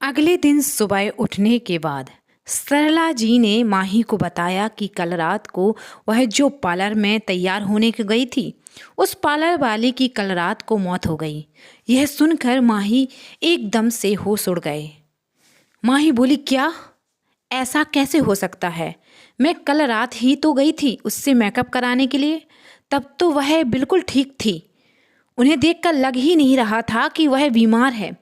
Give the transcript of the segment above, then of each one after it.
अगले दिन सुबह उठने के बाद सरला जी ने माही को बताया कि कल रात को वह जो पार्लर में तैयार होने के गई थी, उस पार्लर वाले की कल रात को मौत हो गई। यह सुनकर माही एकदम से होश उड़ गए। माही बोली, क्या? ऐसा कैसे हो सकता है? मैं कल रात ही तो गई थी उससे मेकअप कराने के लिए, तब तो वह बिल्कुल ठीक थी। उन्हें देखकर लग ही नहीं रहा था कि वह बीमार है।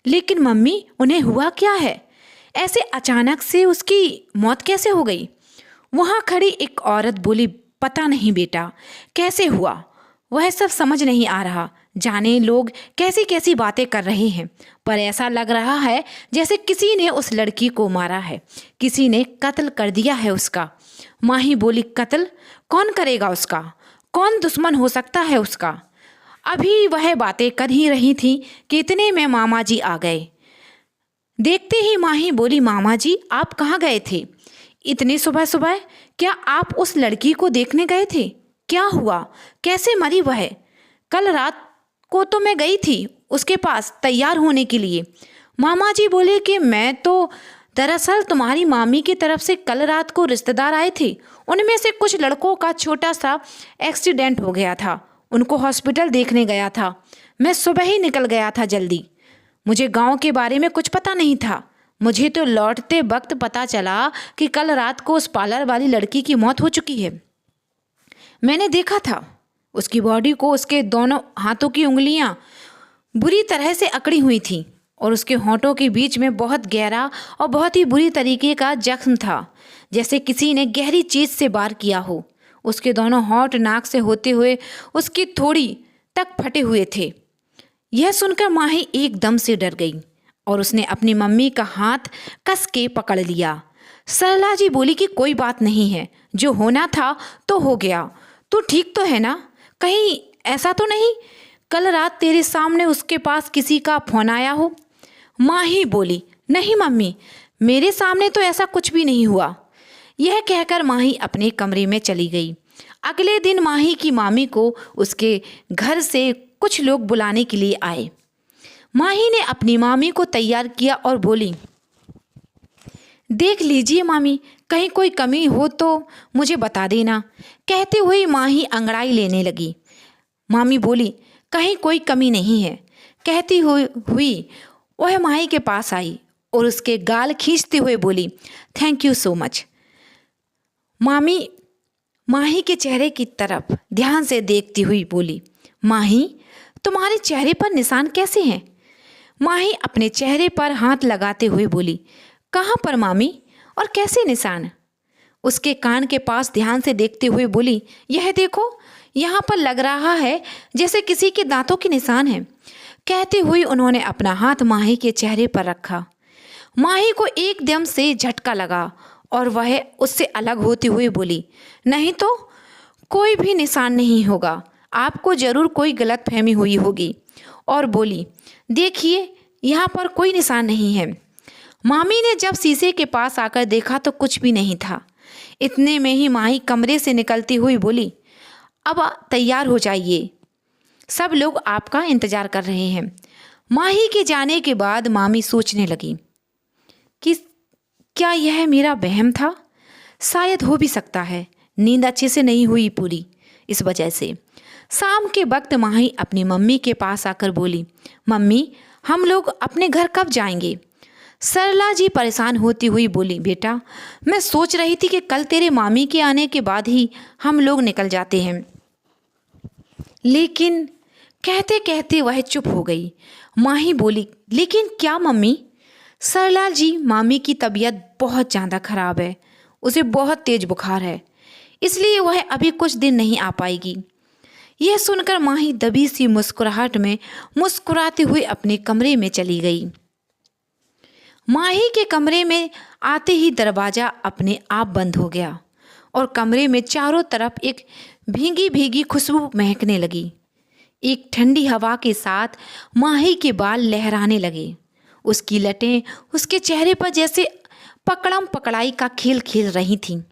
लेकिन मम्मी, उन्हें हुआ क्या है? ऐसे अचानक से उसकी मौत कैसे हो गई? वहाँ खड़ी एक औरत बोली, पता नहीं बेटा, कैसे हुआ वह सब समझ नहीं आ रहा। जाने लोग कैसी कैसी बातें कर रहे हैं, पर ऐसा लग रहा है जैसे किसी ने उस लड़की को मारा है, किसी ने कत्ल कर दिया है उसका। माही बोली, कत्ल? कौन करेगा उसका? कौन दुश्मन हो सकता है उसका? अभी वह बातें कर ही रही थी कि इतने में मामा जी आ गए। देखते ही माही बोली, मामा जी आप कहाँ गए थे इतनी सुबह सुबह? क्या आप उस लड़की को देखने गए थे? क्या हुआ? कैसे मरी वह? कल रात को तो मैं गई थी उसके पास तैयार होने के लिए। मामा जी बोले कि मैं तो दरअसल तुम्हारी मामी की तरफ से कल रात को रिश्तेदार आए थे। उनमें से कुछ लड़कों का छोटा सा एक्सीडेंट हो गया था, उनको हॉस्पिटल देखने गया था। मैं सुबह ही निकल गया था जल्दी। मुझे गांव के बारे में कुछ पता नहीं था। मुझे तो लौटते वक्त पता चला कि कल रात को उस पार्लर वाली लड़की की मौत हो चुकी है। मैंने देखा था उसकी बॉडी को, उसके दोनों हाथों की उंगलियां बुरी तरह से अकड़ी हुई थीं और उसके होंठों के बीच में बहुत गहरा और बहुत ही बुरी तरीके का जख्म था, जैसे किसी ने गहरी चीज से वार किया हो। उसके दोनों होंठ नाक से होते हुए उसकी थोड़ी तक फटे हुए थे। यह सुनकर माही एकदम से डर गई और उसने अपनी मम्मी का हाथ कस के पकड़ लिया। सरला जी बोली कि कोई बात नहीं है, जो होना था तो हो गया। तू ठीक तो है ना? कहीं ऐसा तो नहीं कल रात तेरे सामने उसके पास किसी का फोन आया हो? माही बोली, नहीं मम्मी, मेरे सामने तो ऐसा कुछ भी नहीं हुआ। यह कहकर माही अपने कमरे में चली गई। अगले दिन माही की मामी को उसके घर से कुछ लोग बुलाने के लिए आए। माही ने अपनी मामी को तैयार किया और बोली, देख लीजिए मामी, कहीं कोई कमी हो तो मुझे बता देना। कहते हुए माही अंगड़ाई लेने लगी। मामी बोली, कहीं कोई कमी नहीं है। कहती हुई वह माही के पास आई और उसके गाल खींचते हुए बोली, थैंक यू सो मच। मामी माही के चेहरे की तरफ ध्यान से देखती हुई बोली, माही तुम्हारे चेहरे पर निशान कैसे हैं? माही अपने चेहरे पर हाथ लगाते हुए बोली, कहाँ पर मामी, और कैसे निशान? उसके कान के पास ध्यान से देखते हुए बोली, यह देखो, यहाँ पर लग रहा है जैसे किसी के दांतों के निशान हैं। कहते हुए उन्होंने अपना हाथ माही के चेहरे पर रखा। माही को एकदम से झटका लगा और वह उससे अलग होते हुए बोली, नहीं तो कोई भी निशान नहीं होगा, आपको जरूर कोई गलतफहमी हुई होगी। और बोली, देखिए यहाँ पर कोई निशान नहीं है। मामी ने जब शीशे के पास आकर देखा तो कुछ भी नहीं था। इतने में ही माही कमरे से निकलती हुई बोली, अब तैयार हो जाइए, सब लोग आपका इंतजार कर रहे हैं। माही के जाने के बाद मामी सोचने लगी कि क्या यह मेरा वहम था? शायद हो भी सकता है, नींद अच्छे से नहीं हुई पूरी इस वजह से। शाम के वक्त माही अपनी मम्मी के पास आकर बोली, मम्मी हम लोग अपने घर कब जाएंगे? सरला जी परेशान होती हुई बोली, बेटा मैं सोच रही थी कि कल तेरे मामी के आने के बाद ही हम लोग निकल जाते हैं, लेकिन कहते कहते वह चुप हो गई। माही बोली, लेकिन क्या मम्मी? सरला जी, मामी की तबीयत बहुत ज़्यादा खराब है, उसे बहुत तेज बुखार है, इसलिए वह अभी कुछ दिन नहीं आ पाएगी। यह सुनकर माही दबी सी मुस्कुराहट में मुस्कुराते हुए अपने कमरे में चली गई। माही के कमरे में आते ही दरवाज़ा अपने आप बंद हो गया और कमरे में चारों तरफ एक भीगी भीगी खुशबू महकने लगी। एक ठंडी हवा के साथ माही के बाल लहराने लगे। उसकी लटें उसके चेहरे पर जैसे पकड़म पकड़ाई का खेल खेल रही थीं।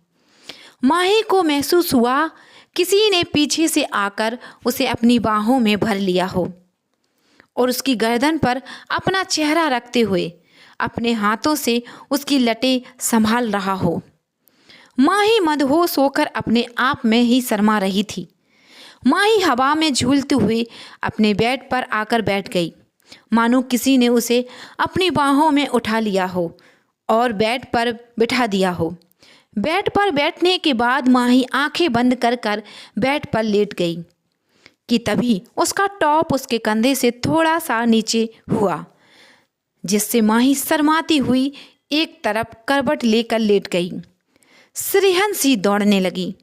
माही को महसूस हुआ किसी ने पीछे से आकर उसे अपनी बाहों में भर लिया हो और उसकी गर्दन पर अपना चेहरा रखते हुए अपने हाथों से उसकी लटें संभाल रहा हो। माही मदहोश होकर अपने आप में ही शर्मा रही थी। माही हवा में झूलते हुए अपने बेड पर आकर बैठ गई, मानो किसी ने उसे अपनी बाहों में उठा लिया हो और बेड पर बिठा दिया हो। बेड पर बैठने के बाद माही आंखें बंद कर कर बेड पर लेट गई कि तभी उसका टॉप उसके कंधे से थोड़ा सा नीचे हुआ, जिससे माही शर्माती हुई एक तरफ करवट लेकर लेट गई। सिरहन सी दौड़ने लगी।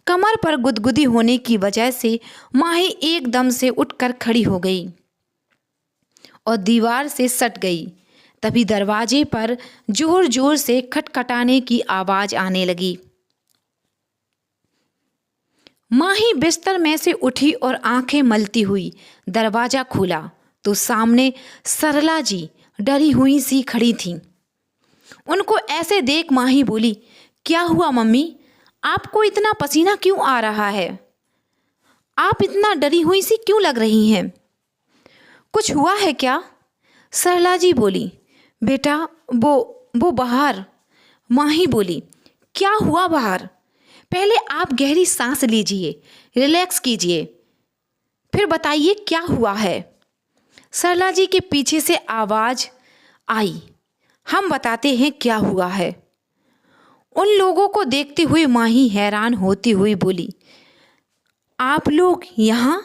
कमर पर गुदगुदी होने की वजह से माही एकदम से उठकर खड़ी हो गई और दीवार से सट गई। तभी दरवाजे पर जोर जोर से खटखटाने की आवाज आने लगी। माही बिस्तर में से उठी और आंखें मलती हुई दरवाजा खोला तो सामने सरला जी डरी हुई सी खड़ी थीं। उनको ऐसे देख माही बोली, क्या हुआ मम्मी? आपको इतना पसीना क्यों आ रहा है? आप इतना डरी हुई सी क्यों लग रही हैं? कुछ हुआ है क्या? सरला जी बोली, बेटा वो बाहर। माही बोली, क्या हुआ बाहर? पहले आप गहरी सांस लीजिए, रिलैक्स कीजिए, फिर बताइए क्या हुआ है। सरला जी के पीछे से आवाज आई, हम बताते हैं क्या हुआ है। उन लोगों को देखते हुए माही हैरान होती हुई बोली, आप लोग यहाँ?